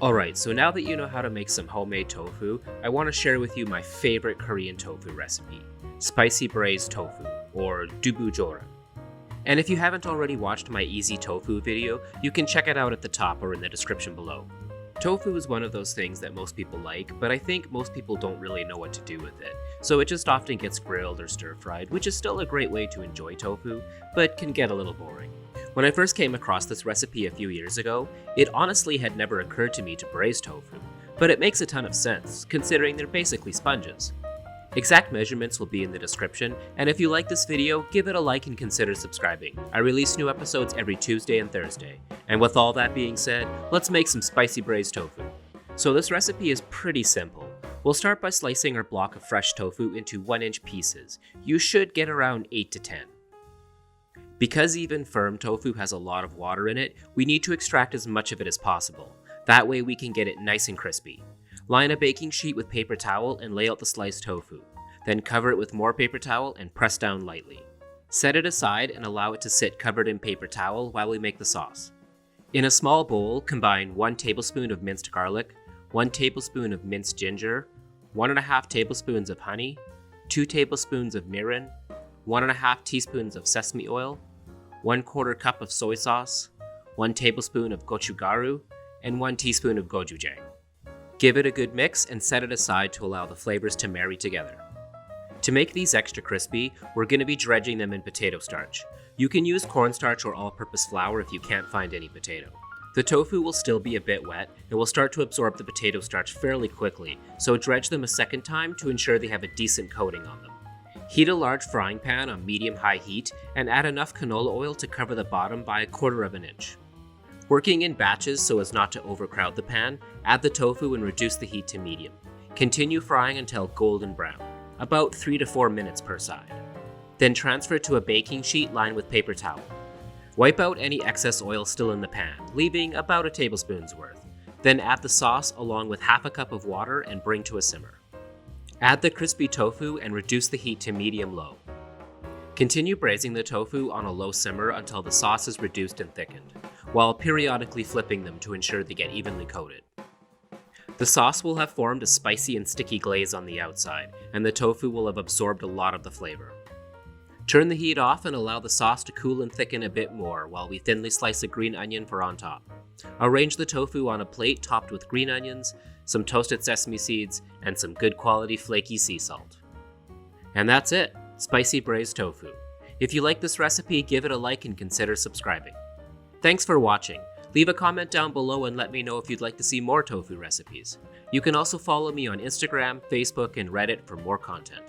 Alright, so now that you know how to make some homemade tofu, I want to share with you my favorite Korean tofu recipe, spicy braised tofu, or dubujoran. And if you haven't already watched my easy tofu video, you can check it out at the top or in the description below. Tofu is one of those things that most people like, but I think most people don't really know what to do with it, so it just often gets grilled or stir-fried, which is still a great way to enjoy tofu, but can get a little boring. When I first came across this recipe a few years ago, it honestly had never occurred to me to braise tofu, but it makes a ton of sense, considering they're basically sponges. Exact measurements will be in the description, and if you like this video, give it a like and consider subscribing. I release new episodes every Tuesday and Thursday. And with all that being said, let's make some spicy braised tofu. So this recipe is pretty simple. We'll start by slicing our block of fresh tofu into 1-inch pieces. You should get around 8 to 10. Because even firm tofu has a lot of water in it, we need to extract as much of it as possible. That way we can get it nice and crispy. Line a baking sheet with paper towel and lay out the sliced tofu. Then cover it with more paper towel and press down lightly. Set it aside and allow it to sit covered in paper towel while we make the sauce. In a small bowl, combine 1 tablespoon of minced garlic, 1 tablespoon of minced ginger, 1.5 tablespoons of honey, 2 tablespoons of mirin, 1.5 teaspoons of sesame oil, 1/4 cup of soy sauce, 1 tablespoon of gochugaru, and 1 teaspoon of gochujang. Give it a good mix and set it aside to allow the flavors to marry together. To make these extra crispy, we're going to be dredging them in potato starch. You can use cornstarch or all-purpose flour if you can't find any potato. The tofu will still be a bit wet and will start to absorb the potato starch fairly quickly, so dredge them a second time to ensure they have a decent coating on them. Heat a large frying pan on medium-high heat and add enough canola oil to cover the bottom by 1/4 inch. Working in batches so as not to overcrowd the pan, add the tofu and reduce the heat to medium. Continue frying until golden brown, about 3 to 4 minutes per side. Then transfer to a baking sheet lined with paper towel. Wipe out any excess oil still in the pan, leaving about a tablespoon's worth. Then add the sauce along with 1/2 cup of water and bring to a simmer. Add the crispy tofu and reduce the heat to medium-low. Continue braising the tofu on a low simmer until the sauce is reduced and thickened, while periodically flipping them to ensure they get evenly coated. The sauce will have formed a spicy and sticky glaze on the outside, and the tofu will have absorbed a lot of the flavor. Turn the heat off and allow the sauce to cool and thicken a bit more while we thinly slice a green onion for on top. Arrange the tofu on a plate topped with green onions, some toasted sesame seeds, and some good quality flaky sea salt. And that's it, spicy braised tofu. If you like this recipe, give it a like and consider subscribing. Thanks for watching. Leave a comment down below and let me know if you'd like to see more tofu recipes. You can also follow me on Instagram, Facebook, and Reddit for more content.